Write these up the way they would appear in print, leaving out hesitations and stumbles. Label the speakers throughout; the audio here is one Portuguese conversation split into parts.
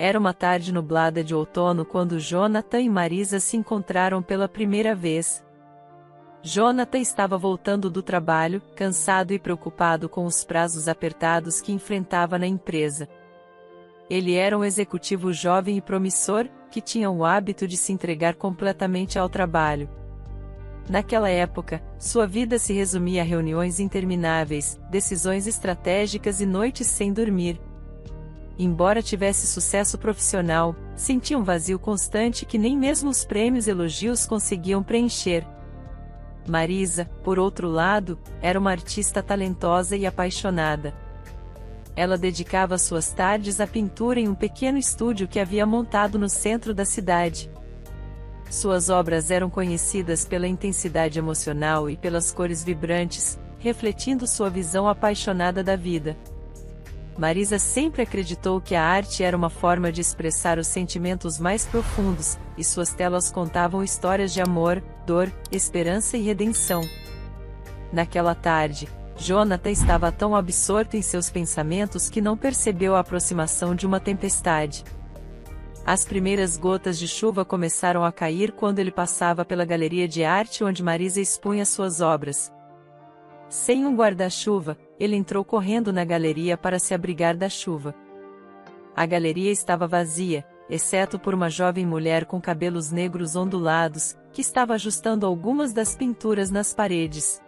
Speaker 1: Era uma tarde nublada de outono quando Jonathan e Marisa se encontraram pela primeira vez. Jonathan estava voltando do trabalho, cansado e preocupado com os prazos apertados que enfrentava na empresa. Ele era um executivo jovem e promissor, que tinha o hábito de se entregar completamente ao trabalho. Naquela época, sua vida se resumia a reuniões intermináveis, decisões estratégicas e noites sem dormir. Embora tivesse sucesso profissional, sentia um vazio constante que nem mesmo os prêmios e elogios conseguiam preencher. Marisa, por outro lado, era uma artista talentosa e apaixonada. Ela dedicava suas tardes à pintura em um pequeno estúdio que havia montado no centro da cidade. Suas obras eram conhecidas pela intensidade emocional e pelas cores vibrantes, refletindo sua visão apaixonada da vida. Marisa sempre acreditou que a arte era uma forma de expressar os sentimentos mais profundos, e suas telas contavam histórias de amor, dor, esperança e redenção. Naquela tarde, Jonathan estava tão absorto em seus pensamentos que não percebeu a aproximação de uma tempestade. As primeiras gotas de chuva começaram a cair quando ele passava pela galeria de arte onde Marisa expunha suas obras. Sem um guarda-chuva, ele entrou correndo na galeria para se abrigar da chuva. A galeria estava vazia, exceto por uma jovem mulher com cabelos negros ondulados, que estava ajustando algumas das pinturas nas paredes.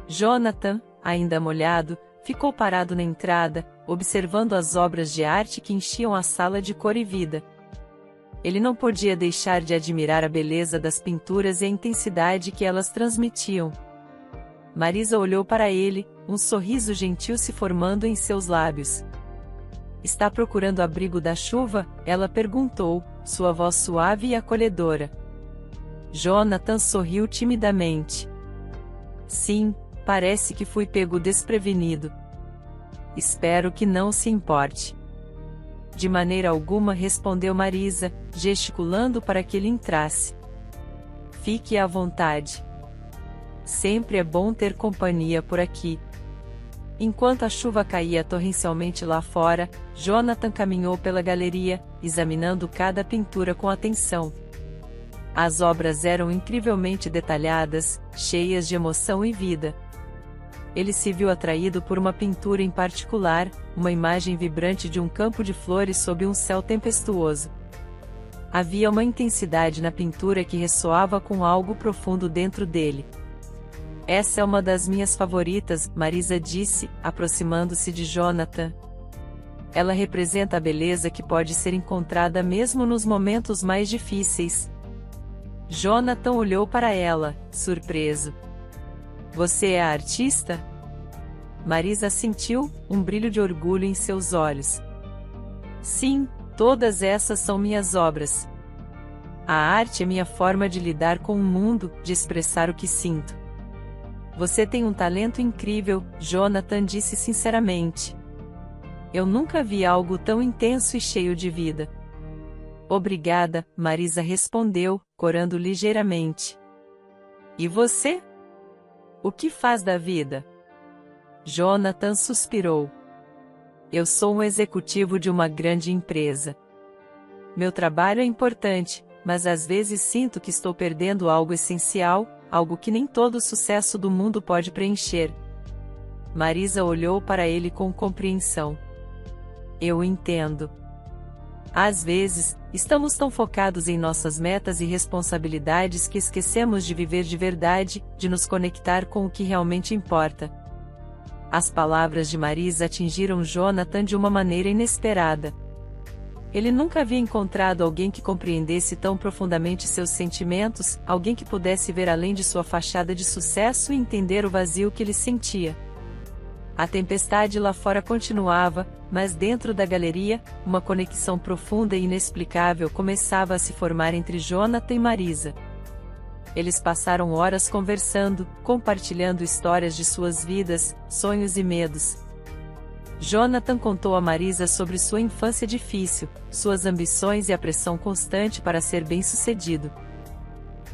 Speaker 1: Jonathan, ainda molhado, ficou parado na entrada, observando as obras de arte que enchiam a sala de cor e vida. Ele não podia deixar de admirar a beleza das pinturas e a intensidade que elas transmitiam. Marisa olhou para ele, um sorriso gentil se formando em seus lábios. "Está procurando abrigo da chuva?" ela perguntou, sua voz suave e acolhedora. Jonathan sorriu timidamente. "Sim, parece que fui pego desprevenido. Espero que não se importe." "De maneira alguma", respondeu Marisa, gesticulando para que ele entrasse. "Fique à vontade. Sempre é bom ter companhia por aqui." Enquanto a chuva caía torrencialmente lá fora, Jonathan caminhou pela galeria, examinando cada pintura com atenção. As obras eram incrivelmente detalhadas, cheias de emoção e vida. Ele se viu atraído por uma pintura em particular, uma imagem vibrante de um campo de flores sob um céu tempestuoso. Havia uma intensidade na pintura que ressoava com algo profundo dentro dele. "Essa é uma das minhas favoritas", Marisa disse, aproximando-se de Jonathan. "Ela representa a beleza que pode ser encontrada mesmo nos momentos mais difíceis." Jonathan olhou para ela, surpreso. "Você é artista?" Marisa sentiu um brilho de orgulho em seus olhos. "Sim, todas essas são minhas obras. A arte é minha forma de lidar com o mundo, de expressar o que sinto." "Você tem um talento incrível", Jonathan disse sinceramente. "Eu nunca vi algo tão intenso e cheio de vida." "Obrigada", Marisa respondeu, corando ligeiramente. "E você? O que faz da vida?" Jonathan suspirou. "Eu sou um executivo de uma grande empresa. Meu trabalho é importante, mas às vezes sinto que estou perdendo algo essencial, algo que nem todo o sucesso do mundo pode preencher." Marisa olhou para ele com compreensão. "Eu entendo. Às vezes, estamos tão focados em nossas metas e responsabilidades que esquecemos de viver de verdade, de nos conectar com o que realmente importa." As palavras de Marisa atingiram Jonathan de uma maneira inesperada. Ele nunca havia encontrado alguém que compreendesse tão profundamente seus sentimentos, alguém que pudesse ver além de sua fachada de sucesso e entender o vazio que ele sentia. A tempestade lá fora continuava, mas dentro da galeria, uma conexão profunda e inexplicável começava a se formar entre Jonathan e Marisa. Eles passaram horas conversando, compartilhando histórias de suas vidas, sonhos e medos. Jonathan contou a Marisa sobre sua infância difícil, suas ambições e a pressão constante para ser bem-sucedido.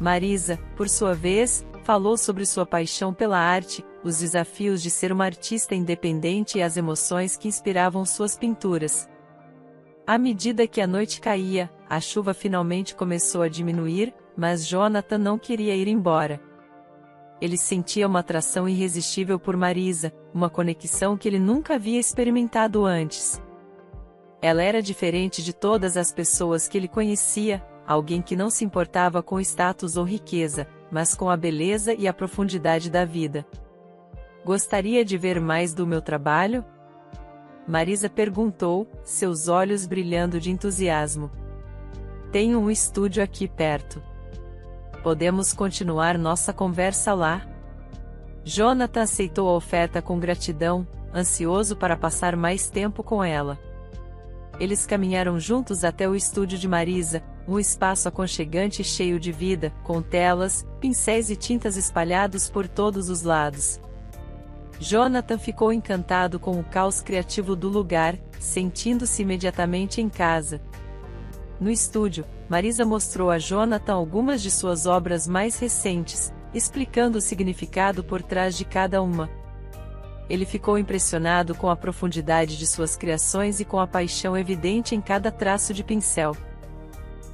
Speaker 1: Marisa, por sua vez, falou sobre sua paixão pela arte, os desafios de ser uma artista independente e as emoções que inspiravam suas pinturas. À medida que a noite caía, a chuva finalmente começou a diminuir, mas Jonathan não queria ir embora. Ele sentia uma atração irresistível por Marisa, uma conexão que ele nunca havia experimentado antes. Ela era diferente de todas as pessoas que ele conhecia, alguém que não se importava com status ou riqueza, mas com a beleza e a profundidade da vida. Gostaria de ver mais do meu trabalho? Marisa perguntou, seus olhos brilhando de entusiasmo. Tenho um estúdio aqui perto. Podemos continuar nossa conversa lá? Jonathan aceitou a oferta com gratidão, ansioso para passar mais tempo com ela. Eles caminharam juntos até o estúdio de Marisa, um espaço aconchegante e cheio de vida, com telas, pincéis e tintas espalhados por todos os lados. Jonathan ficou encantado com o caos criativo do lugar, sentindo-se imediatamente em casa. No estúdio, Marisa mostrou a Jonathan algumas de suas obras mais recentes, explicando o significado por trás de cada uma. Ele ficou impressionado com a profundidade de suas criações e com a paixão evidente em cada traço de pincel.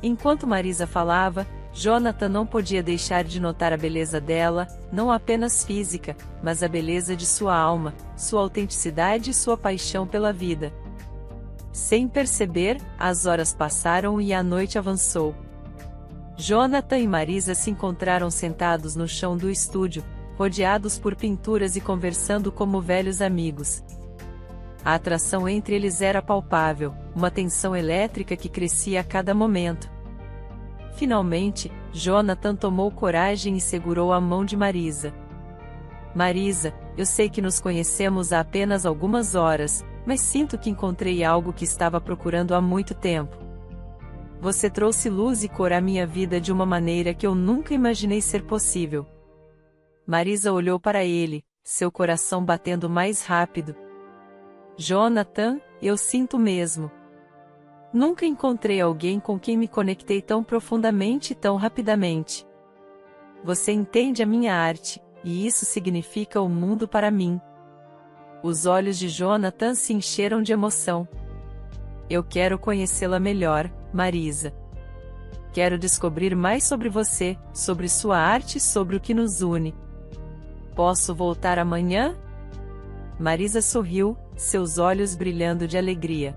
Speaker 1: Enquanto Marisa falava, Jonathan não podia deixar de notar a beleza dela, não apenas física, mas a beleza de sua alma, sua autenticidade e sua paixão pela vida. Sem perceber, as horas passaram e a noite avançou. Jonathan e Marisa se encontraram sentados no chão do estúdio, rodeados por pinturas e conversando como velhos amigos. A atração entre eles era palpável, uma tensão elétrica que crescia a cada momento. Finalmente, Jonathan tomou coragem e segurou a mão de Marisa. Marisa, eu sei que nos conhecemos há apenas algumas horas, mas sinto que encontrei algo que estava procurando há muito tempo. Você trouxe luz e cor à minha vida de uma maneira que eu nunca imaginei ser possível. Marisa olhou para ele, seu coração batendo mais rápido. Jonathan, eu sinto mesmo. Nunca encontrei alguém com quem me conectei tão profundamente e tão rapidamente. Você entende a minha arte, e isso significa o mundo para mim. Os olhos de Jonathan se encheram de emoção. Eu quero conhecê-la melhor, Marisa. Quero descobrir mais sobre você, sobre sua arte e sobre o que nos une. Posso voltar amanhã? Marisa sorriu, seus olhos brilhando de alegria.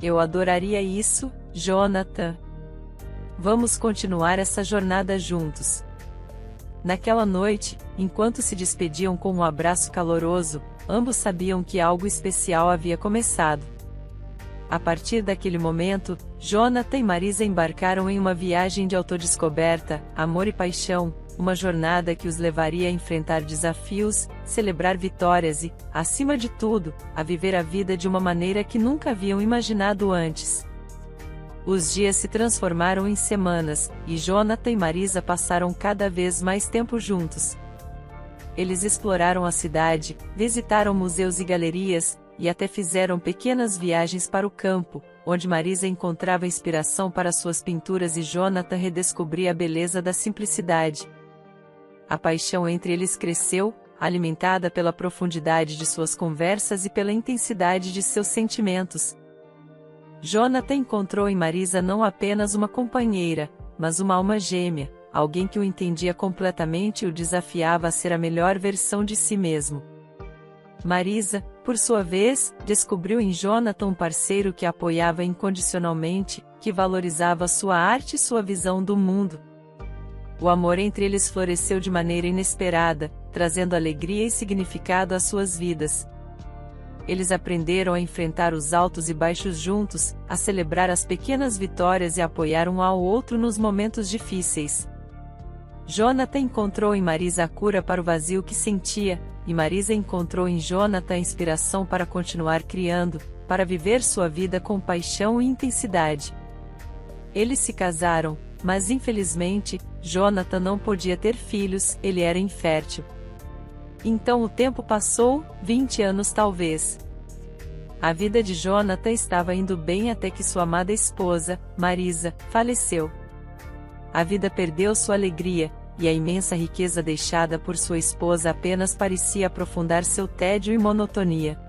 Speaker 1: Eu adoraria isso, Jonathan. Vamos continuar essa jornada juntos. Naquela noite, enquanto se despediam com um abraço caloroso, ambos sabiam que algo especial havia começado. A partir daquele momento, Jonathan e Marisa embarcaram em uma viagem de autodescoberta, amor e paixão, uma jornada que os levaria a enfrentar desafios, celebrar vitórias e, acima de tudo, a viver a vida de uma maneira que nunca haviam imaginado antes. Os dias se transformaram em semanas, e Jonathan e Marisa passaram cada vez mais tempo juntos. Eles exploraram a cidade, visitaram museus e galerias, e até fizeram pequenas viagens para o campo, onde Marisa encontrava inspiração para suas pinturas e Jonathan redescobria a beleza da simplicidade. A paixão entre eles cresceu, alimentada pela profundidade de suas conversas e pela intensidade de seus sentimentos. Jonathan encontrou em Marisa não apenas uma companheira, mas uma alma gêmea, alguém que o entendia completamente e o desafiava a ser a melhor versão de si mesmo. Marisa, por sua vez, descobriu em Jonathan um parceiro que a apoiava incondicionalmente, que valorizava sua arte e sua visão do mundo. O amor entre eles floresceu de maneira inesperada, trazendo alegria e significado às suas vidas. Eles aprenderam a enfrentar os altos e baixos juntos, a celebrar as pequenas vitórias e a apoiar um ao outro nos momentos difíceis. Jonathan encontrou em Marisa a cura para o vazio que sentia, e Marisa encontrou em Jonathan a inspiração para continuar criando, para viver sua vida com paixão e intensidade. Eles se casaram, mas infelizmente, Jonathan não podia ter filhos, ele era infértil. Então o tempo passou, 20 anos talvez. A vida de Jonathan estava indo bem até que sua amada esposa, Marisa, faleceu. A vida perdeu sua alegria, e a imensa riqueza deixada por sua esposa apenas parecia aprofundar seu tédio e monotonia.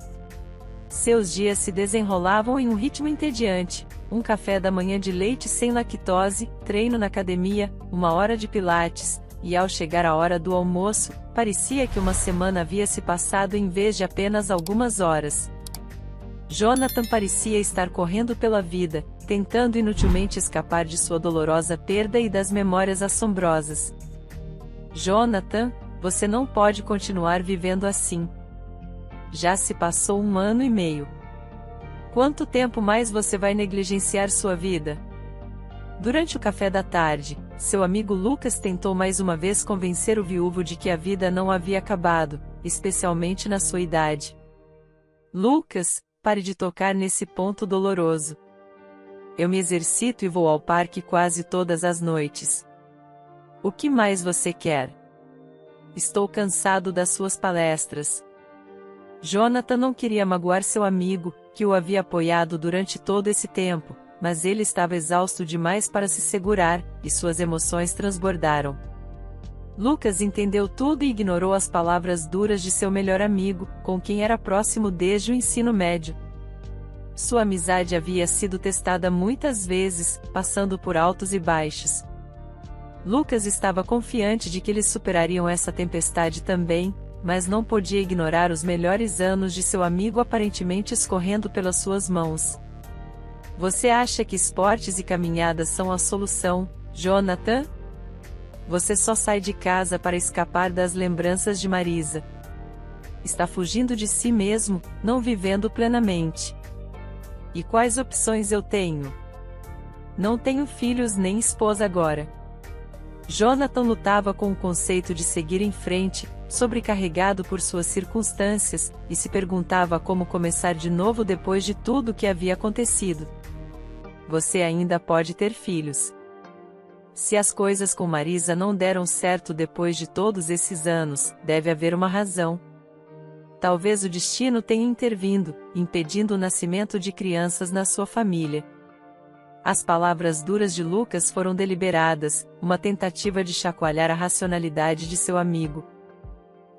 Speaker 1: Seus dias se desenrolavam em um ritmo entediante: um café da manhã de leite sem lactose, treino na academia, 1 hora de pilates, e ao chegar a hora do almoço, parecia que uma semana havia se passado em vez de apenas algumas horas. Jonathan parecia estar correndo pela vida, tentando inutilmente escapar de sua dolorosa perda e das memórias assombrosas. Jonathan, você não pode continuar vivendo assim. Já se passou 1 ano e meio. Quanto tempo mais você vai negligenciar sua vida? Durante o café da tarde, seu amigo Lucas tentou mais uma vez convencer o viúvo de que a vida não havia acabado, especialmente na sua idade. Lucas, pare de tocar nesse ponto doloroso. Eu me exercito e vou ao parque quase todas as noites. O que mais você quer? Estou cansado das suas palestras. Jonathan não queria magoar seu amigo, que o havia apoiado durante todo esse tempo, mas ele estava exausto demais para se segurar, e suas emoções transbordaram. Lucas entendeu tudo e ignorou as palavras duras de seu melhor amigo, com quem era próximo desde o ensino médio. Sua amizade havia sido testada muitas vezes, passando por altos e baixos. Lucas estava confiante de que eles superariam essa tempestade também, mas não podia ignorar os melhores anos de seu amigo aparentemente escorrendo pelas suas mãos. Você acha que esportes e caminhadas são a solução, Jonathan? Você só sai de casa para escapar das lembranças de Marisa. Está fugindo de si mesmo, não vivendo plenamente. E quais opções eu tenho? Não tenho filhos nem esposa agora. Jonathan lutava com o conceito de seguir em frente, sobrecarregado por suas circunstâncias, e se perguntava como começar de novo depois de tudo o que havia acontecido. Você ainda pode ter filhos. Se as coisas com Marisa não deram certo depois de todos esses anos, deve haver uma razão. Talvez o destino tenha intervindo, impedindo o nascimento de crianças na sua família. As palavras duras de Lucas foram deliberadas, uma tentativa de chacoalhar a racionalidade de seu amigo.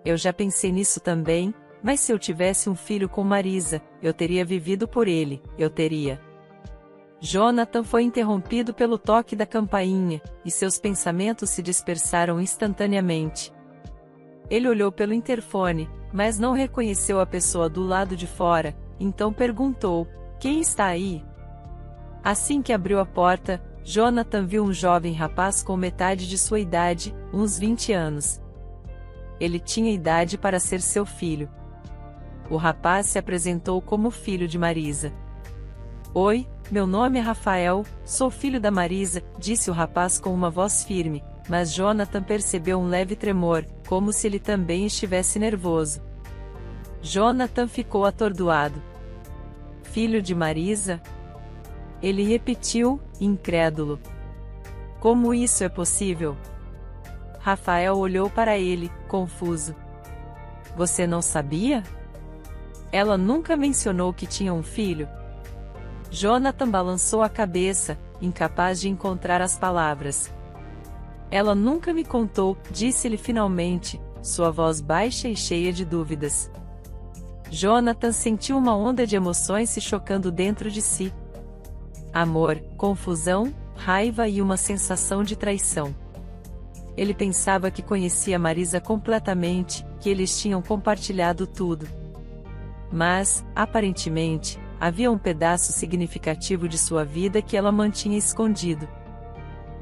Speaker 1: Eu já pensei nisso também, mas se eu tivesse um filho com Marisa, eu teria vivido por ele, eu teria. Jonathan foi interrompido pelo toque da campainha, e seus pensamentos se dispersaram instantaneamente. Ele olhou pelo interfone, mas não reconheceu a pessoa do lado de fora, então perguntou: quem está aí? Assim que abriu a porta, Jonathan viu um jovem rapaz com metade de sua idade, uns 20 anos. Ele tinha idade para ser seu filho. O rapaz se apresentou como filho de Marisa. Oi, meu nome é Rafael, sou filho da Marisa, disse o rapaz com uma voz firme, mas Jonathan percebeu um leve tremor, como se ele também estivesse nervoso. Jonathan ficou atordoado. Filho de Marisa? Ele repetiu, incrédulo. Como isso é possível? Rafael olhou para ele, confuso. Você não sabia? Ela nunca mencionou que tinha um filho? Jonathan balançou a cabeça, incapaz de encontrar as palavras. Ela nunca me contou, disse-lhe finalmente, sua voz baixa e cheia de dúvidas. Jonathan sentiu uma onda de emoções se chocando dentro de si. Amor, confusão, raiva e uma sensação de traição. Ele pensava que conhecia Marisa completamente, que eles tinham compartilhado tudo. Mas, aparentemente, havia um pedaço significativo de sua vida que ela mantinha escondido.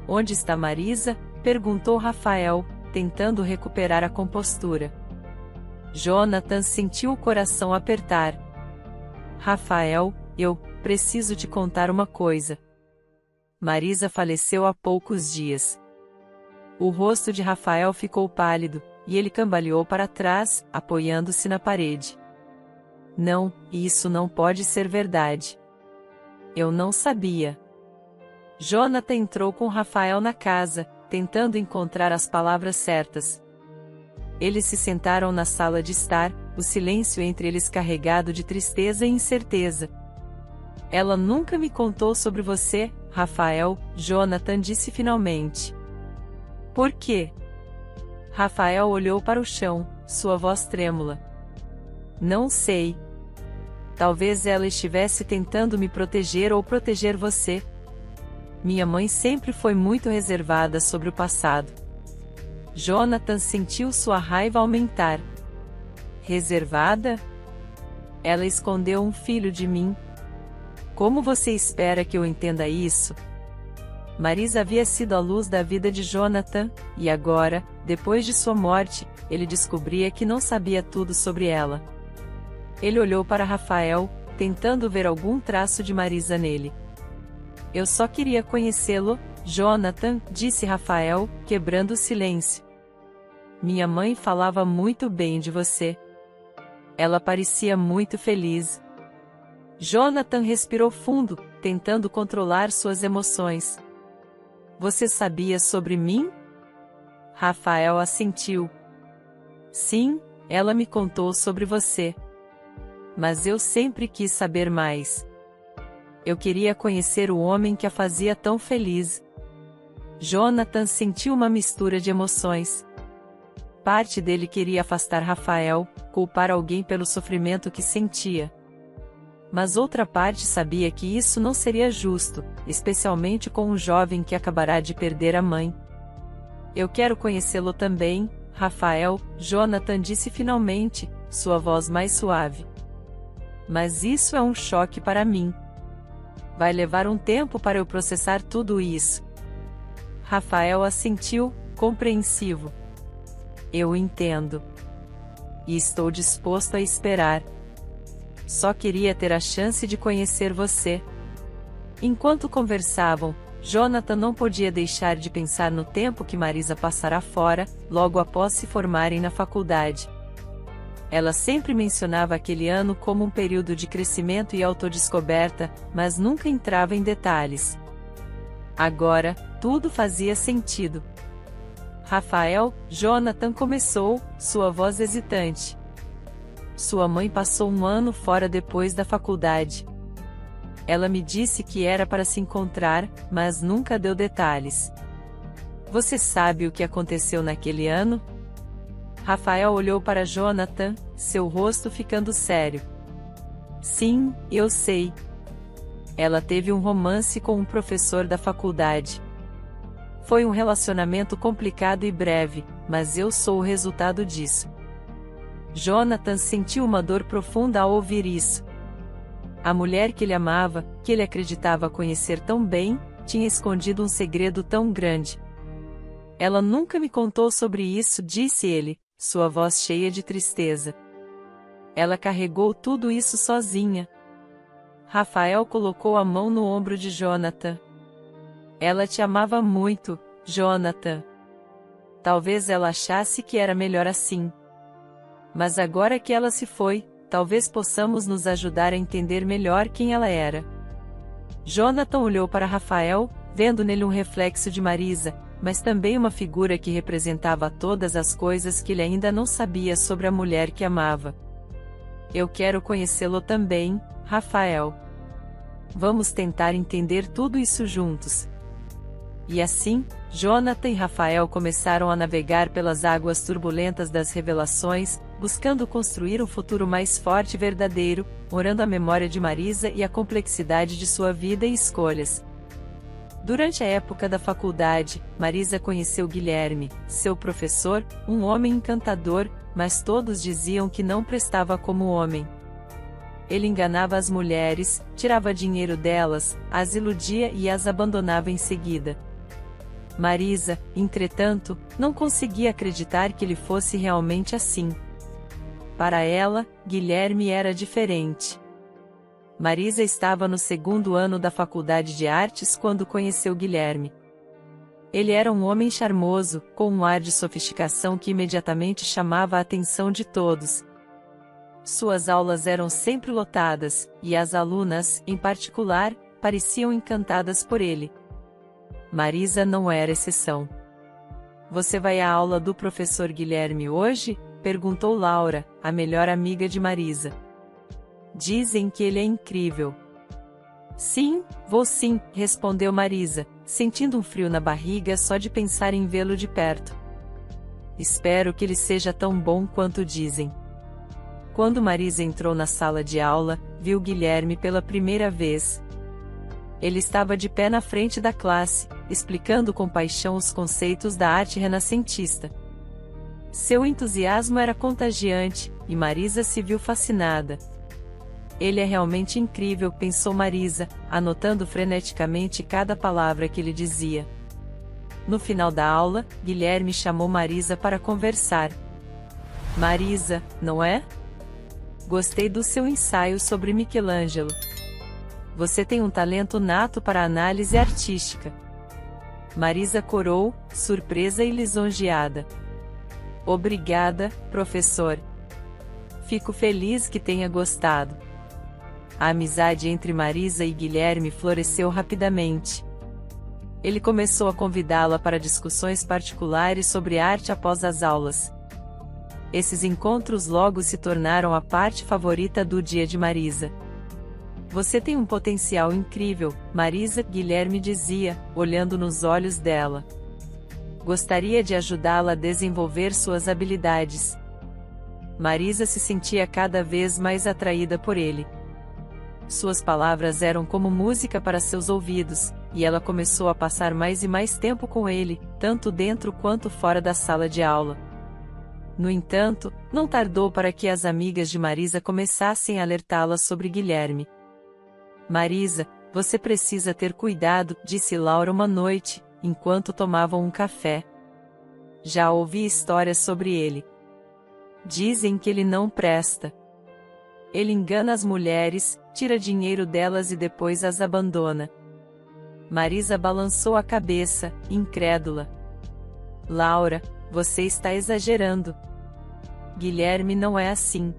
Speaker 1: Onde está Marisa? Perguntou Rafael, tentando recuperar a compostura. Jonathan sentiu o coração apertar. Rafael, eu preciso te contar uma coisa. Marisa faleceu há poucos dias. O rosto de Rafael ficou pálido, e ele cambaleou para trás, apoiando-se na parede. Não, isso não pode ser verdade. Eu não sabia. Jonathan entrou com Rafael na casa, tentando encontrar as palavras certas. Eles se sentaram na sala de estar, o silêncio entre eles carregado de tristeza e incerteza. Ela nunca me contou sobre você, Rafael, Jonathan disse finalmente. Por quê? Rafael olhou para o chão, sua voz trêmula. Não sei. Talvez ela estivesse tentando me proteger ou proteger você. Minha mãe sempre foi muito reservada sobre o passado. Jonathan sentiu sua raiva aumentar. Reservada? Ela escondeu um filho de mim. Como você espera que eu entenda isso? Marisa havia sido a luz da vida de Jonathan, e agora, depois de sua morte, ele descobria que não sabia tudo sobre ela. Ele olhou para Rafael, tentando ver algum traço de Marisa nele. Eu só queria conhecê-lo, Jonathan, disse Rafael, quebrando o silêncio. Minha mãe falava muito bem de você. Ela parecia muito feliz. Jonathan respirou fundo, tentando controlar suas emoções. Você sabia sobre mim? Rafael assentiu. Sim, ela me contou sobre você. Mas eu sempre quis saber mais. Eu queria conhecer o homem que a fazia tão feliz. Jonathan sentiu uma mistura de emoções. Parte dele queria afastar Rafael, culpar alguém pelo sofrimento que sentia. Mas outra parte sabia que isso não seria justo, especialmente com um jovem que acabará de perder a mãe. Eu quero conhecê-lo também, Rafael, Jonathan disse finalmente, sua voz mais suave. Mas isso é um choque para mim. Vai levar um tempo para eu processar tudo isso. Rafael assentiu, compreensivo. Eu entendo. E estou disposto a esperar. Só queria ter a chance de conhecer você. Enquanto conversavam, Jonathan não podia deixar de pensar no tempo que Marisa passará fora, logo após se formarem na faculdade. Ela sempre mencionava aquele ano como um período de crescimento e autodescoberta, mas nunca entrava em detalhes. Agora, tudo fazia sentido. Rafael, Jonathan começou, sua voz hesitante. Sua mãe passou um ano fora depois da faculdade. Ela me disse que era para se encontrar, mas nunca deu detalhes. Você sabe o que aconteceu naquele ano? Rafael olhou para Jonathan, seu rosto ficando sério. Sim, eu sei. Ela teve um romance com um professor da faculdade. Foi um relacionamento complicado e breve, mas eu sou o resultado disso. Jonathan sentiu uma dor profunda ao ouvir isso. A mulher que ele amava, que ele acreditava conhecer tão bem, tinha escondido um segredo tão grande. Ela nunca me contou sobre isso, disse ele, sua voz cheia de tristeza. Ela carregou tudo isso sozinha. Rafael colocou a mão no ombro de Jonathan. Ela te amava muito, Jonathan. Talvez ela achasse que era melhor assim. Mas agora que ela se foi, talvez possamos nos ajudar a entender melhor quem ela era. Jonathan olhou para Rafael, vendo nele um reflexo de Marisa, mas também uma figura que representava todas as coisas que ele ainda não sabia sobre a mulher que amava. Eu quero conhecê-lo também, Rafael. Vamos tentar entender tudo isso juntos. E assim, Jonathan e Rafael começaram a navegar pelas águas turbulentas das revelações, buscando construir um futuro mais forte e verdadeiro, orando a memória de Marisa e a complexidade de sua vida e escolhas. Durante a época da faculdade, Marisa conheceu Guilherme, seu professor, um homem encantador, mas todos diziam que não prestava como homem. Ele enganava as mulheres, tirava dinheiro delas, as iludia e as abandonava em seguida. Marisa, entretanto, não conseguia acreditar que ele fosse realmente assim. Para ela, Guilherme era diferente. Marisa estava no segundo ano da Faculdade de Artes quando conheceu Guilherme. Ele era um homem charmoso, com um ar de sofisticação que imediatamente chamava a atenção de todos. Suas aulas eram sempre lotadas, e as alunas, em particular, pareciam encantadas por ele. Marisa não era exceção. Você vai à aula do professor Guilherme hoje? Perguntou Laura, a melhor amiga de Marisa. Dizem que ele é incrível. Sim, vou sim, respondeu Marisa, sentindo um frio na barriga só de pensar em vê-lo de perto. Espero que ele seja tão bom quanto dizem. Quando Marisa entrou na sala de aula, viu Guilherme pela primeira vez. Ele estava de pé na frente da classe, explicando com paixão os conceitos da arte renascentista. Seu entusiasmo era contagiante, e Marisa se viu fascinada. Ele é realmente incrível, pensou Marisa, anotando freneticamente cada palavra que ele dizia. No final da aula, Guilherme chamou Marisa para conversar. Marisa, não é? Gostei do seu ensaio sobre Michelangelo. Você tem um talento nato para análise artística. Marisa corou, surpresa e lisonjeada. Obrigada, professor. Fico feliz que tenha gostado. A amizade entre Marisa e Guilherme floresceu rapidamente. Ele começou a convidá-la para discussões particulares sobre arte após as aulas. Esses encontros logo se tornaram a parte favorita do dia de Marisa. Você tem um potencial incrível, Marisa, Guilherme dizia, olhando nos olhos dela. Gostaria de ajudá-la a desenvolver suas habilidades. Marisa se sentia cada vez mais atraída por ele. Suas palavras eram como música para seus ouvidos, e ela começou a passar mais e mais tempo com ele, tanto dentro quanto fora da sala de aula. No entanto, não tardou para que as amigas de Marisa começassem a alertá-la sobre Guilherme. Marisa, você precisa ter cuidado, disse Laura uma noite, enquanto tomavam um café. Já ouvi histórias sobre ele. Dizem que ele não presta. Ele engana as mulheres, tira dinheiro delas e depois as abandona. Marisa balançou a cabeça, incrédula. Laura, você está exagerando. Guilherme não é assim.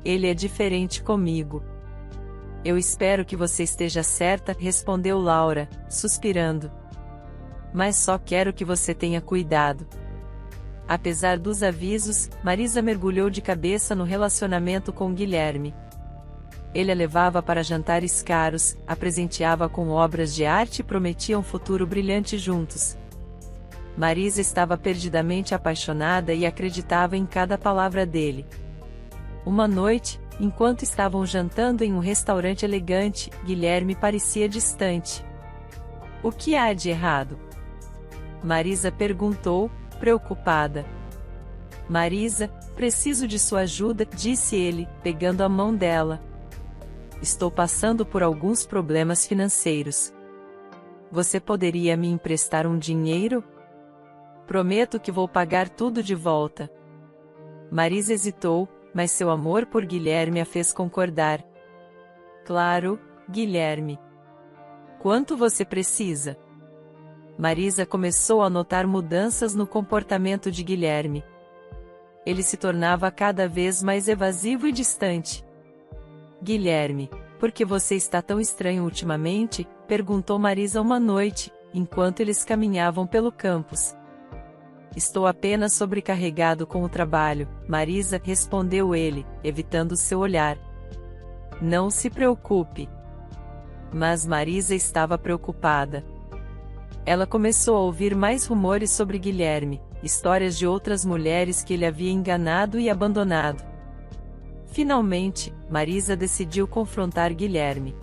Speaker 1: Ele é diferente comigo. Eu espero que você esteja certa, respondeu Laura, suspirando. Mas só quero que você tenha cuidado. Apesar dos avisos, Marisa mergulhou de cabeça no relacionamento com Guilherme. Ele a levava para jantares caros, a presenteava com obras de arte e prometia um futuro brilhante juntos. Marisa estava perdidamente apaixonada e acreditava em cada palavra dele. Uma noite, enquanto estavam jantando em um restaurante elegante, Guilherme parecia distante. O que há de errado? Marisa perguntou, preocupada. Marisa, preciso de sua ajuda, disse ele, pegando a mão dela. Estou passando por alguns problemas financeiros. Você poderia me emprestar um dinheiro? Prometo que vou pagar tudo de volta. Marisa hesitou, mas seu amor por Guilherme a fez concordar. Claro, Guilherme. Quanto você precisa? Marisa começou a notar mudanças no comportamento de Guilherme. Ele se tornava cada vez mais evasivo e distante. Guilherme, por que você está tão estranho ultimamente? Perguntou Marisa uma noite, enquanto eles caminhavam pelo campus. Estou apenas sobrecarregado com o trabalho, Marisa, respondeu ele, evitando seu olhar. Não se preocupe. Mas Marisa estava preocupada. Ela começou a ouvir mais rumores sobre Guilherme, histórias de outras mulheres que ele havia enganado e abandonado. Finalmente, Marisa decidiu confrontar Guilherme.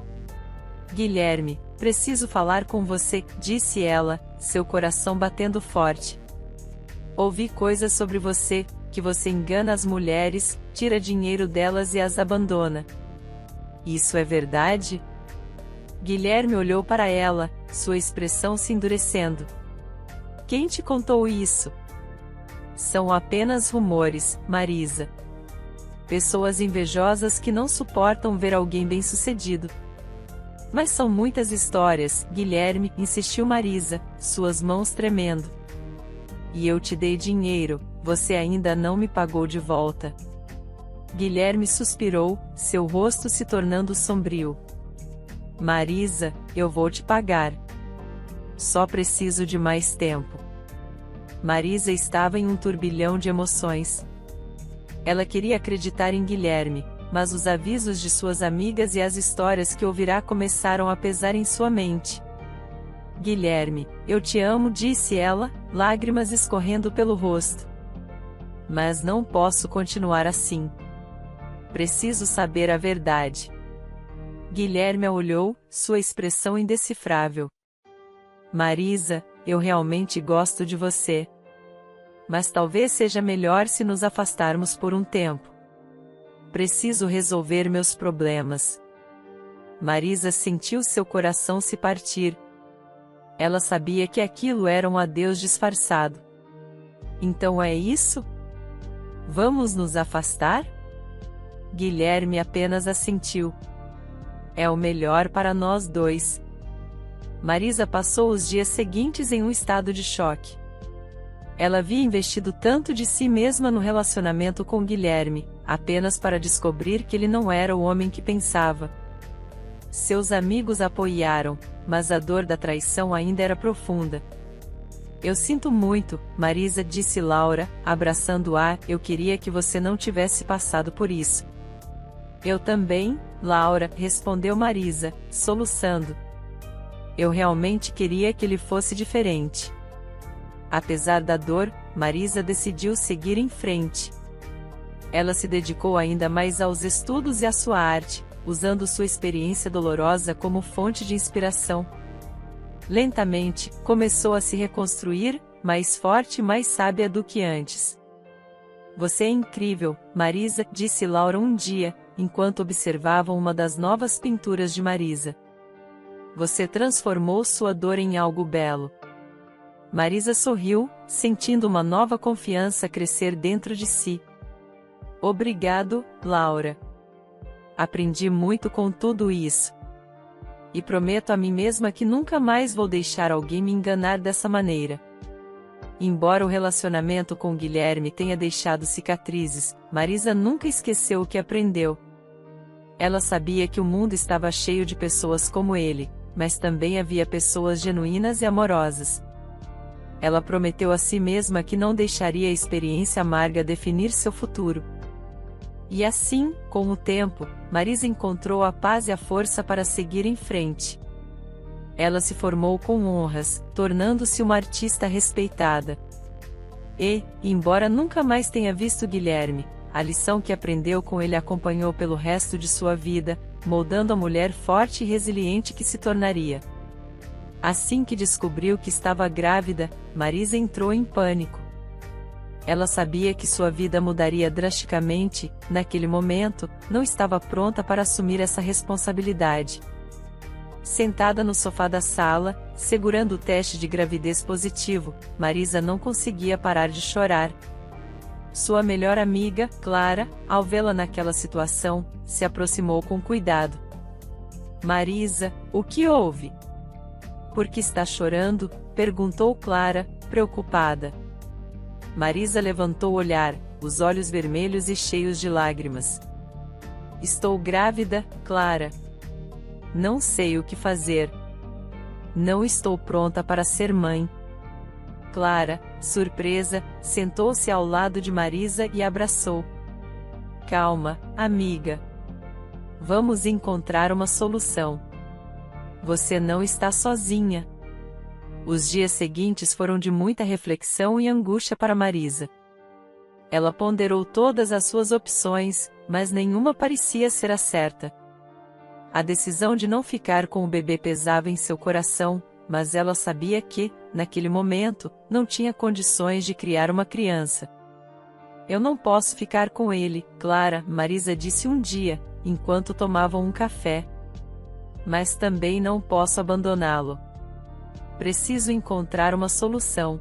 Speaker 1: Guilherme, preciso falar com você, disse ela, seu coração batendo forte. Ouvi coisas sobre você, que você engana as mulheres, tira dinheiro delas e as abandona. Isso é verdade? Guilherme olhou para ela, sua expressão se endurecendo. Quem te contou isso? São apenas rumores, Marisa. Pessoas invejosas que não suportam ver alguém bem-sucedido. Mas são muitas histórias, Guilherme, insistiu Marisa, suas mãos tremendo. E eu te dei dinheiro, você ainda não me pagou de volta. Guilherme suspirou, seu rosto se tornando sombrio. Marisa, eu vou te pagar. Só preciso de mais tempo. Marisa estava em um turbilhão de emoções. Ela queria acreditar em Guilherme, mas os avisos de suas amigas e as histórias que ouvirá começaram a pesar em sua mente. Guilherme, eu te amo, disse ela, lágrimas escorrendo pelo rosto. Mas não posso continuar assim. Preciso saber a verdade. Guilherme a olhou, sua expressão indecifrável. Marisa, eu realmente gosto de você. Mas talvez seja melhor se nos afastarmos por um tempo. Preciso resolver meus problemas. Marisa sentiu seu coração se partir. Ela sabia que aquilo era um adeus disfarçado. Então é isso? Vamos nos afastar? Guilherme apenas assentiu. É o melhor para nós dois. Marisa passou os dias seguintes em um estado de choque. Ela havia investido tanto de si mesma no relacionamento com Guilherme, apenas para descobrir que ele não era o homem que pensava. Seus amigos a apoiaram, mas a dor da traição ainda era profunda. Eu sinto muito, Marisa, disse Laura, abraçando-a. Eu queria que você não tivesse passado por isso. Eu também, Laura, respondeu Marisa, soluçando. Eu realmente queria que ele fosse diferente. Apesar da dor, Marisa decidiu seguir em frente. Ela se dedicou ainda mais aos estudos e à sua arte, usando sua experiência dolorosa como fonte de inspiração. Lentamente, começou a se reconstruir, mais forte e mais sábia do que antes. Você é incrível, Marisa, disse Laura um dia, enquanto observavam uma das novas pinturas de Marisa. Você transformou sua dor em algo belo. Marisa sorriu, sentindo uma nova confiança crescer dentro de si. Obrigado, Laura. Aprendi muito com tudo isso. E prometo a mim mesma que nunca mais vou deixar alguém me enganar dessa maneira. Embora o relacionamento com Guilherme tenha deixado cicatrizes, Marisa nunca esqueceu o que aprendeu. Ela sabia que o mundo estava cheio de pessoas como ele, mas também havia pessoas genuínas e amorosas. Ela prometeu a si mesma que não deixaria a experiência amarga definir seu futuro. E assim, com o tempo, Marisa encontrou a paz e a força para seguir em frente. Ela se formou com honras, tornando-se uma artista respeitada. E, embora nunca mais tenha visto Guilherme, a lição que aprendeu com ele acompanhou pelo resto de sua vida, moldando a mulher forte e resiliente que se tornaria. Assim que descobriu que estava grávida, Marisa entrou em pânico. Ela sabia que sua vida mudaria drasticamente. Naquele momento, não estava pronta para assumir essa responsabilidade. Sentada no sofá da sala, segurando o teste de gravidez positivo, Marisa não conseguia parar de chorar. Sua melhor amiga, Clara, ao vê-la naquela situação, se aproximou com cuidado. Marisa, o que houve? Por que está chorando? Perguntou Clara, preocupada. Marisa levantou o olhar, os olhos vermelhos e cheios de lágrimas. Estou grávida, Clara. Não sei o que fazer. Não estou pronta para ser mãe. Clara, surpresa, sentou-se ao lado de Marisa e abraçou. Calma, amiga. Vamos encontrar uma solução. Você não está sozinha. Os dias seguintes foram de muita reflexão e angústia para Marisa. Ela ponderou todas as suas opções, mas nenhuma parecia ser a certa. A decisão de não ficar com o bebê pesava em seu coração, mas ela sabia que, naquele momento, não tinha condições de criar uma criança. Eu não posso ficar com ele, Clara, Marisa disse um dia, enquanto tomavam um café. Mas também não posso abandoná-lo. Preciso encontrar uma solução.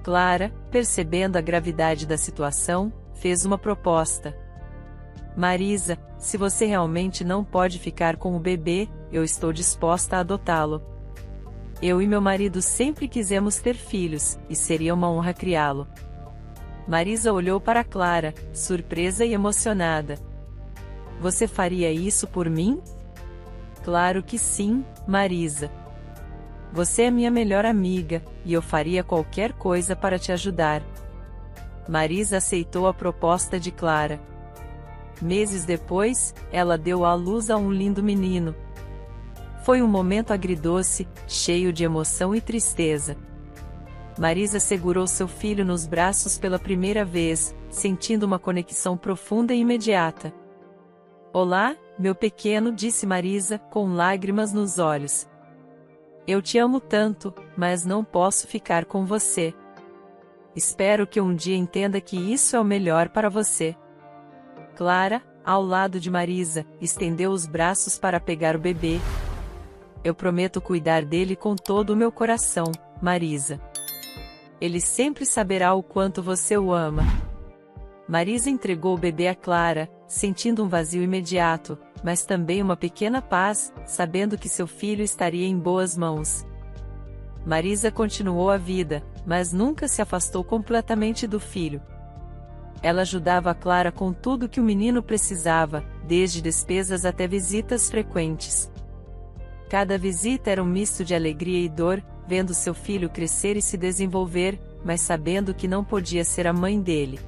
Speaker 1: Clara, percebendo a gravidade da situação, fez uma proposta. Marisa, se você realmente não pode ficar com o bebê, eu estou disposta a adotá-lo. Eu e meu marido sempre quisemos ter filhos, e seria uma honra criá-lo. Marisa olhou para Clara, surpresa e emocionada. Você faria isso por mim? Claro que sim, Marisa. Você é minha melhor amiga, e eu faria qualquer coisa para te ajudar. Marisa aceitou a proposta de Clara. Meses depois, ela deu à luz a um lindo menino. Foi um momento agridoce, cheio de emoção e tristeza. Marisa segurou seu filho nos braços pela primeira vez, sentindo uma conexão profunda e imediata. Olá, meu pequeno, disse Marisa, com lágrimas nos olhos. Eu te amo tanto, mas não posso ficar com você. Espero que um dia entenda que isso é o melhor para você. Clara, ao lado de Marisa, estendeu os braços para pegar o bebê. Eu prometo cuidar dele com todo o meu coração, Marisa. Ele sempre saberá o quanto você o ama. Marisa entregou o bebê a Clara, sentindo um vazio imediato, mas também uma pequena paz, sabendo que seu filho estaria em boas mãos. Marisa continuou a vida, mas nunca se afastou completamente do filho. Ela ajudava a Clara com tudo que o menino precisava, desde despesas até visitas frequentes. Cada visita era um misto de alegria e dor, vendo seu filho crescer e se desenvolver, mas sabendo que não podia ser a mãe dele.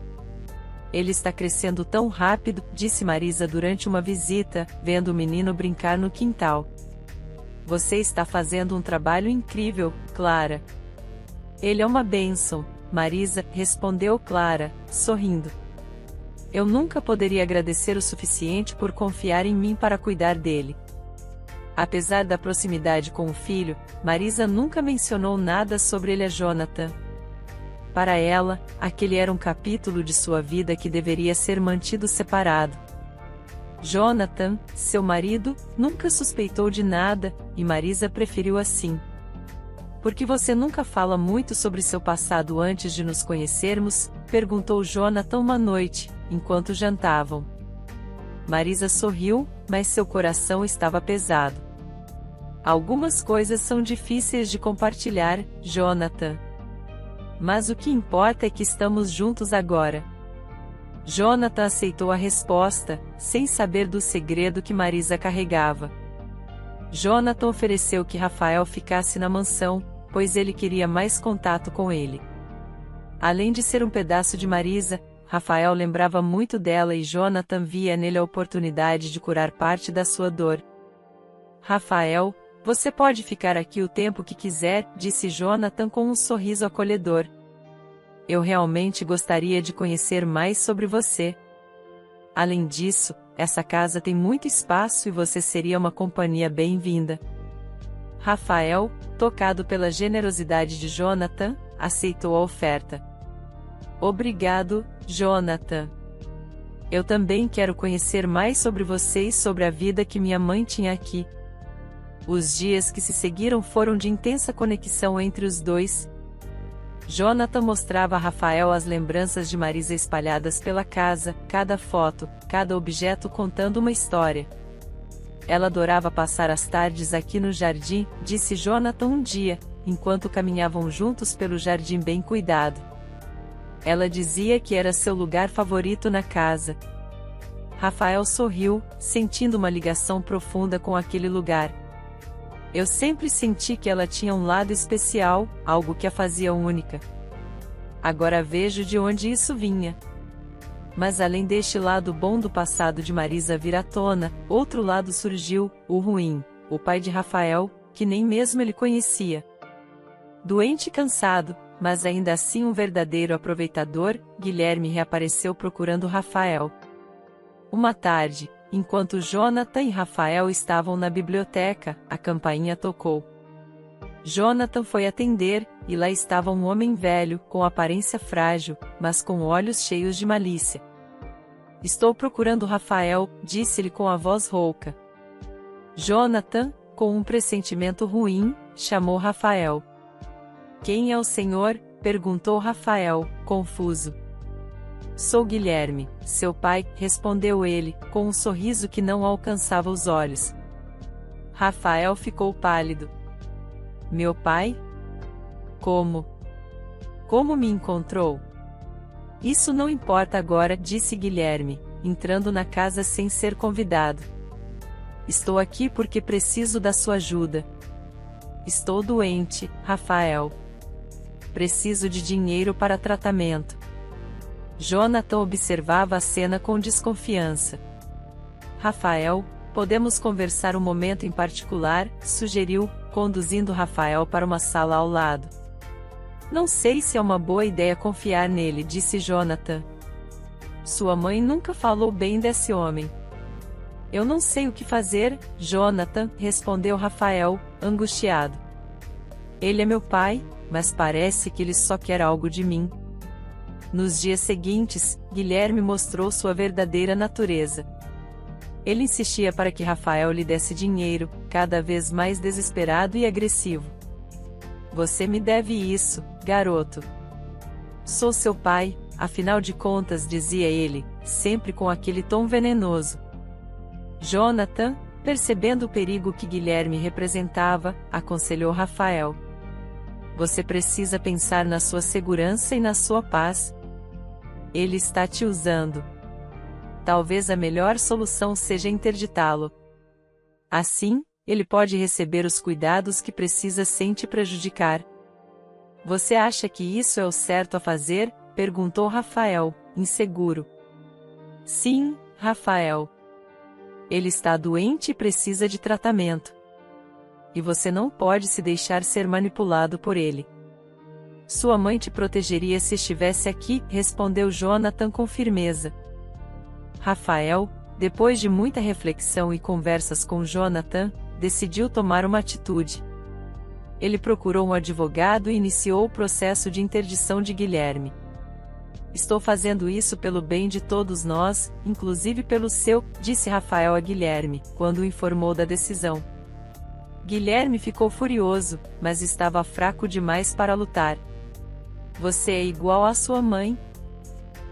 Speaker 1: Ele está crescendo tão rápido, disse Marisa durante uma visita, vendo o menino brincar no quintal. Você está fazendo um trabalho incrível, Clara. Ele é uma bênção, Marisa, respondeu Clara, sorrindo. Eu nunca poderia agradecer o suficiente por confiar em mim para cuidar dele. Apesar da proximidade com o filho, Marisa nunca mencionou nada sobre ele a Jonathan. Para ela, aquele era um capítulo de sua vida que deveria ser mantido separado. Jonathan, seu marido, nunca suspeitou de nada, e Marisa preferiu assim. Por que você nunca fala muito sobre seu passado antes de nos conhecermos? Perguntou Jonathan uma noite, enquanto jantavam. Marisa sorriu, mas seu coração estava pesado. Algumas coisas são difíceis de compartilhar, Jonathan. Mas o que importa é que estamos juntos agora. Jonathan aceitou a resposta, sem saber do segredo que Marisa carregava. Jonathan ofereceu que Rafael ficasse na mansão, pois ele queria mais contato com ele. Além de ser um pedaço de Marisa, Rafael lembrava muito dela e Jonathan via nele a oportunidade de curar parte da sua dor. Rafael, você pode ficar aqui o tempo que quiser, disse Jonathan com um sorriso acolhedor. Eu realmente gostaria de conhecer mais sobre você. Além disso, essa casa tem muito espaço e você seria uma companhia bem-vinda. Rafael, tocado pela generosidade de Jonathan, aceitou a oferta. Obrigado, Jonathan. Eu também quero conhecer mais sobre você e sobre a vida que minha mãe tinha aqui. Os dias que se seguiram foram de intensa conexão entre os dois. Jonathan mostrava a Rafael as lembranças de Marisa espalhadas pela casa, cada foto, cada objeto contando uma história. Ela adorava passar as tardes aqui no jardim, disse Jonathan um dia, enquanto caminhavam juntos pelo jardim bem cuidado. Ela dizia que era seu lugar favorito na casa. Rafael sorriu, sentindo uma ligação profunda com aquele lugar. Eu sempre senti que ela tinha um lado especial, algo que a fazia única. Agora vejo de onde isso vinha. Mas além deste lado bom do passado de Marisa vir à tona, outro lado surgiu, o ruim, o pai de Rafael, que nem mesmo ele conhecia. Doente e cansado, mas ainda assim um verdadeiro aproveitador, Guilherme reapareceu procurando Rafael. Uma tarde, enquanto Jonathan e Rafael estavam na biblioteca, a campainha tocou. Jonathan foi atender, e lá estava um homem velho, com aparência frágil, mas com olhos cheios de malícia. Estou procurando Rafael, disse-lhe com a voz rouca. Jonathan, com um pressentimento ruim, chamou Rafael. Quem é o senhor? Perguntou Rafael, confuso. Sou Guilherme, seu pai, respondeu ele, com um sorriso que não alcançava os olhos. Rafael ficou pálido. Meu pai? Como? Como me encontrou? Isso não importa agora, disse Guilherme, entrando na casa sem ser convidado. Estou aqui porque preciso da sua ajuda. Estou doente, Rafael. Preciso de dinheiro para tratamento. Jonathan observava a cena com desconfiança. Rafael, podemos conversar um momento em particular, sugeriu, conduzindo Rafael para uma sala ao lado. Não sei se é uma boa ideia confiar nele, disse Jonathan. Sua mãe nunca falou bem desse homem. Eu não sei o que fazer, Jonathan, respondeu Rafael, angustiado. Ele é meu pai, mas parece que ele só quer algo de mim. Nos dias seguintes, Guilherme mostrou sua verdadeira natureza. Ele insistia para que Rafael lhe desse dinheiro, cada vez mais desesperado e agressivo. Você me deve isso, garoto. Sou seu pai, afinal de contas, dizia ele, sempre com aquele tom venenoso. Jonathan, percebendo o perigo que Guilherme representava, aconselhou Rafael. Você precisa pensar na sua segurança e na sua paz. Ele está te usando. Talvez a melhor solução seja interditá-lo. Assim, ele pode receber os cuidados que precisa sem te prejudicar. Você acha que isso é o certo a fazer? Perguntou Rafael, inseguro. Sim, Rafael. Ele está doente e precisa de tratamento. E você não pode se deixar ser manipulado por ele. Sua mãe te protegeria se estivesse aqui, respondeu Jonathan com firmeza. Rafael, depois de muita reflexão e conversas com Jonathan, decidiu tomar uma atitude. Ele procurou um advogado e iniciou o processo de interdição de Guilherme. Estou fazendo isso pelo bem de todos nós, inclusive pelo seu, disse Rafael a Guilherme, quando o informou da decisão. Guilherme ficou furioso, mas estava fraco demais para lutar. Você é igual à sua mãe?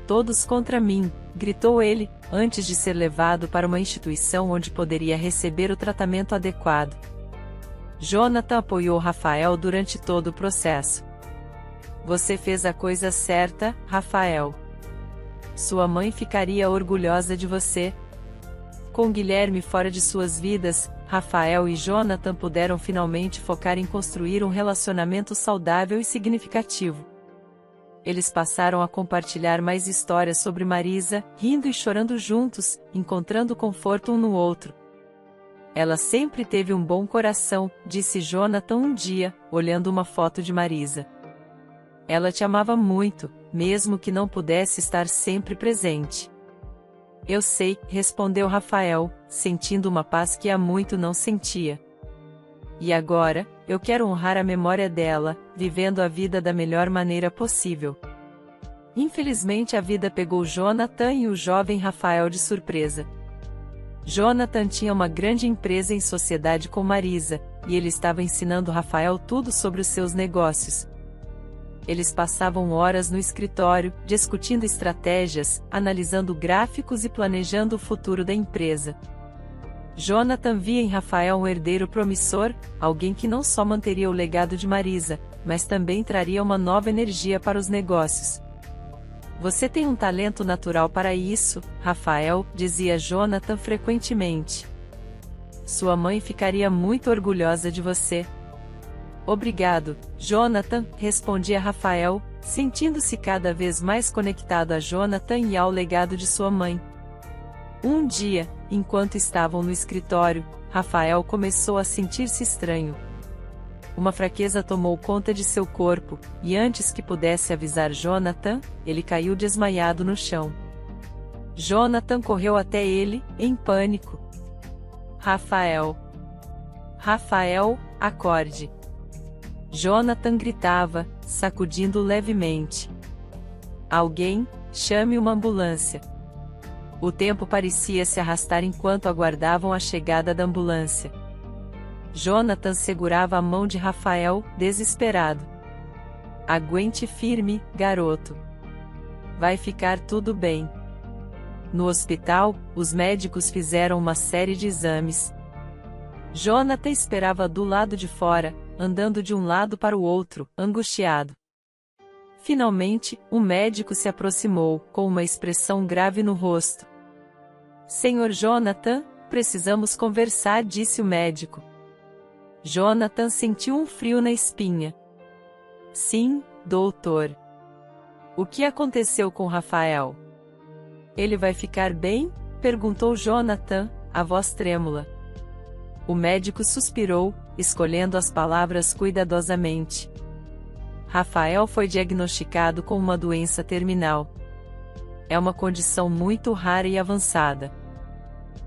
Speaker 1: Todos contra mim, gritou ele, antes de ser levado para uma instituição onde poderia receber o tratamento adequado. Jonathan apoiou Rafael durante todo o processo. Você fez a coisa certa, Rafael. Sua mãe ficaria orgulhosa de você. Com Guilherme fora de suas vidas, Rafael e Jonathan puderam finalmente focar em construir um relacionamento saudável e significativo. Eles passaram a compartilhar mais histórias sobre Marisa, rindo e chorando juntos, encontrando conforto um no outro. Ela sempre teve um bom coração, disse Jonathan um dia, olhando uma foto de Marisa. Ela te amava muito, mesmo que não pudesse estar sempre presente. Eu sei, respondeu Rafael, sentindo uma paz que há muito não sentia. E agora, eu quero honrar a memória dela, vivendo a vida da melhor maneira possível. Infelizmente a vida pegou Jonathan e o jovem Rafael de surpresa. Jonathan tinha uma grande empresa em sociedade com Marisa, e ele estava ensinando Rafael tudo sobre os seus negócios. Eles passavam horas no escritório, discutindo estratégias, analisando gráficos e planejando o futuro da empresa. Jonathan via em Rafael um herdeiro promissor, alguém que não só manteria o legado de Marisa, mas também traria uma nova energia para os negócios. Você tem um talento natural para isso, Rafael, dizia Jonathan frequentemente. Sua mãe ficaria muito orgulhosa de você. Obrigado, Jonathan, respondia Rafael, sentindo-se cada vez mais conectado a Jonathan e ao legado de sua mãe. Um dia, enquanto estavam no escritório, Rafael começou a sentir-se estranho. Uma fraqueza tomou conta de seu corpo, e antes que pudesse avisar Jonathan, ele caiu desmaiado no chão. Jonathan correu até ele, em pânico. Rafael! Rafael, acorde! Jonathan gritava, sacudindo levemente. Alguém, chame uma ambulância. O tempo parecia se arrastar enquanto aguardavam a chegada da ambulância. Jonathan segurava a mão de Rafael, desesperado. Aguente firme, garoto. Vai ficar tudo bem. No hospital, os médicos fizeram uma série de exames. Jonathan esperava do lado de fora, andando de um lado para o outro, angustiado. Finalmente, o médico se aproximou, com uma expressão grave no rosto. Senhor Jonathan, precisamos conversar, disse o médico. Jonathan sentiu um frio na espinha. Sim, doutor. O que aconteceu com Rafael? Ele vai ficar bem? Perguntou Jonathan, a voz trêmula. O médico suspirou, escolhendo as palavras cuidadosamente. Rafael foi diagnosticado com uma doença terminal. É uma condição muito rara e avançada.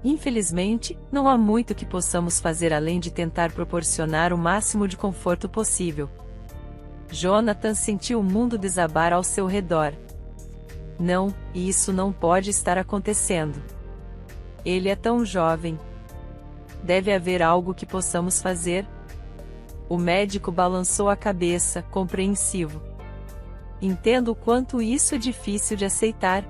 Speaker 1: Infelizmente, não há muito que possamos fazer além de tentar proporcionar o máximo de conforto possível. Jonathan sentiu o mundo desabar ao seu redor. Não, isso não pode estar acontecendo. Ele é tão jovem. Deve haver algo que possamos fazer? O médico balançou a cabeça, compreensivo. Entendo o quanto isso é difícil de aceitar.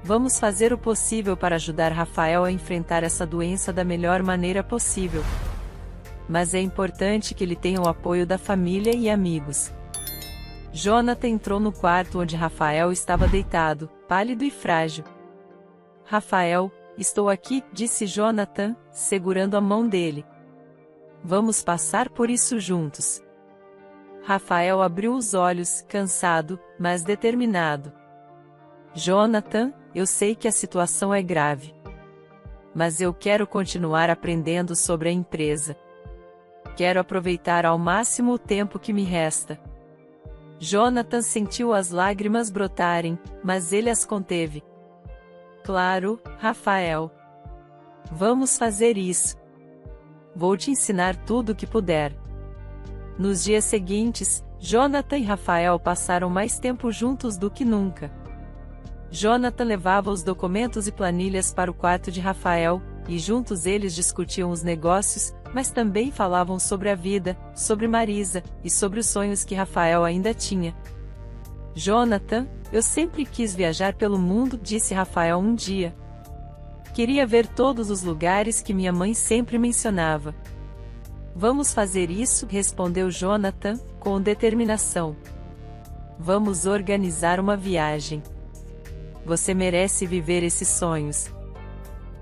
Speaker 1: Vamos fazer o possível para ajudar Rafael a enfrentar essa doença da melhor maneira possível. Mas é importante que ele tenha o apoio da família e amigos. Jonathan entrou no quarto onde Rafael estava deitado, pálido e frágil. Rafael, estou aqui, disse Jonathan, segurando a mão dele. Vamos passar por isso juntos. Rafael abriu os olhos, cansado, mas determinado. Jonathan, eu sei que a situação é grave. Mas eu quero continuar aprendendo sobre a empresa. Quero aproveitar ao máximo o tempo que me resta. Jonathan sentiu as lágrimas brotarem, mas ele as conteve. Claro, Rafael. Vamos fazer isso. Vou te ensinar tudo o que puder. Nos dias seguintes, Jonathan e Rafael passaram mais tempo juntos do que nunca. Jonathan levava os documentos e planilhas para o quarto de Rafael, e juntos eles discutiam os negócios, mas também falavam sobre a vida, sobre Marisa, e sobre os sonhos que Rafael ainda tinha. Jonathan, eu sempre quis viajar pelo mundo, disse Rafael um dia. Queria ver todos os lugares que minha mãe sempre mencionava. Vamos fazer isso, respondeu Jonathan, com determinação. Vamos organizar uma viagem. Você merece viver esses sonhos.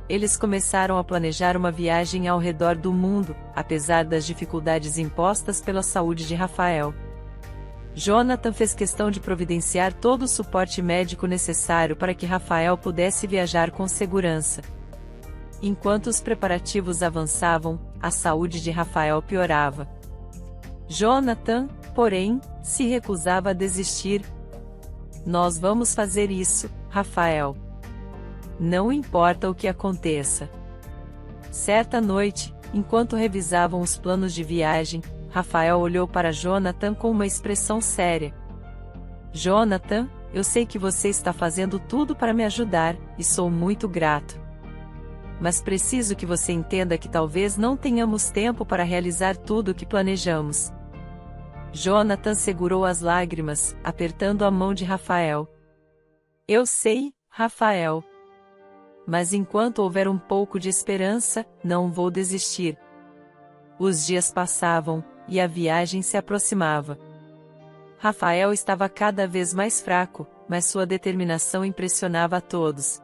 Speaker 1: Eles começaram a planejar uma viagem ao redor do mundo, apesar das dificuldades impostas pela saúde de Rafael. Jonathan fez questão de providenciar todo o suporte médico necessário para que Rafael pudesse viajar com segurança. Enquanto os preparativos avançavam, a saúde de Rafael piorava. Jonathan, porém, se recusava a desistir. Nós vamos fazer isso, Rafael. Não importa o que aconteça. Certa noite, enquanto revisavam os planos de viagem, Rafael olhou para Jonathan com uma expressão séria. Jonathan, eu sei que você está fazendo tudo para me ajudar, e sou muito grato. Mas preciso que você entenda que talvez não tenhamos tempo para realizar tudo o que planejamos. Jonathan segurou as lágrimas, apertando a mão de Rafael. Eu sei, Rafael. Mas enquanto houver um pouco de esperança, não vou desistir. Os dias passavam, e a viagem se aproximava. Rafael estava cada vez mais fraco, mas sua determinação impressionava a todos.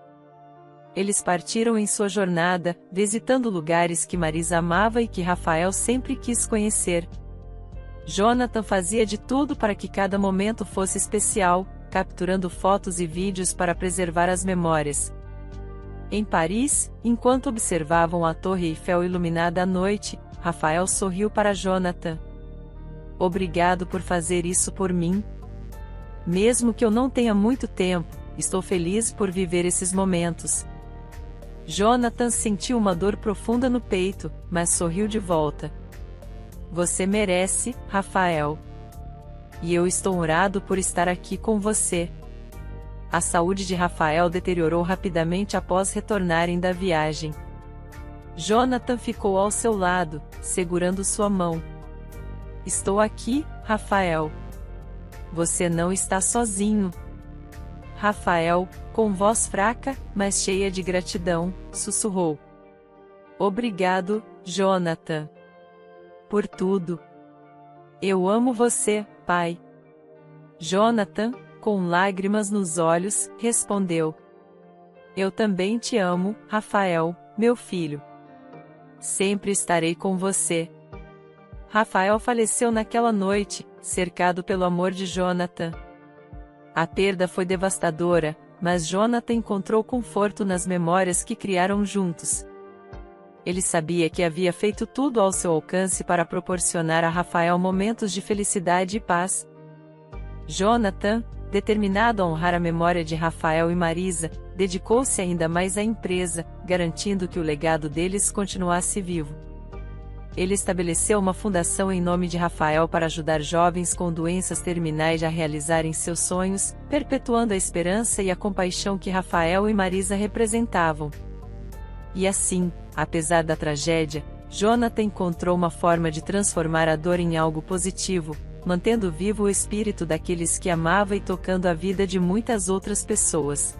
Speaker 1: Eles partiram em sua jornada, visitando lugares que Marisa amava e que Rafael sempre quis conhecer. Jonathan fazia de tudo para que cada momento fosse especial, capturando fotos e vídeos para preservar as memórias. Em Paris, enquanto observavam a Torre Eiffel iluminada à noite, Rafael sorriu para Jonathan. Obrigado por fazer isso por mim. Mesmo que eu não tenha muito tempo, estou feliz por viver esses momentos. Jonathan sentiu uma dor profunda no peito, mas sorriu de volta. Você merece, Rafael. E eu estou honrado por estar aqui com você. A saúde de Rafael deteriorou rapidamente após retornarem da viagem. Jonathan ficou ao seu lado, segurando sua mão. Estou aqui, Rafael. Você não está sozinho. Rafael, com voz fraca, mas cheia de gratidão, sussurrou. Obrigado, Jonathan. Por tudo. Eu amo você, pai. Jonathan, com lágrimas nos olhos, respondeu. Eu também te amo, Rafael, meu filho. Sempre estarei com você. Rafael faleceu naquela noite, cercado pelo amor de Jonathan. A perda foi devastadora, mas Jonathan encontrou conforto nas memórias que criaram juntos. Ele sabia que havia feito tudo ao seu alcance para proporcionar a Rafael momentos de felicidade e paz. Jonathan, determinado a honrar a memória de Rafael e Marisa, dedicou-se ainda mais à empresa, garantindo que o legado deles continuasse vivo. Ele estabeleceu uma fundação em nome de Rafael para ajudar jovens com doenças terminais a realizarem seus sonhos, perpetuando a esperança e a compaixão que Rafael e Marisa representavam. E assim, apesar da tragédia, Jonathan encontrou uma forma de transformar a dor em algo positivo, mantendo vivo o espírito daqueles que amava e tocando a vida de muitas outras pessoas.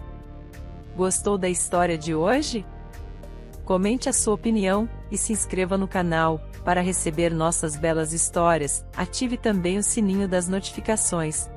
Speaker 1: Gostou da história de hoje? Comente a sua opinião, e se inscreva no canal, para receber nossas belas histórias. Ative também o sininho das notificações,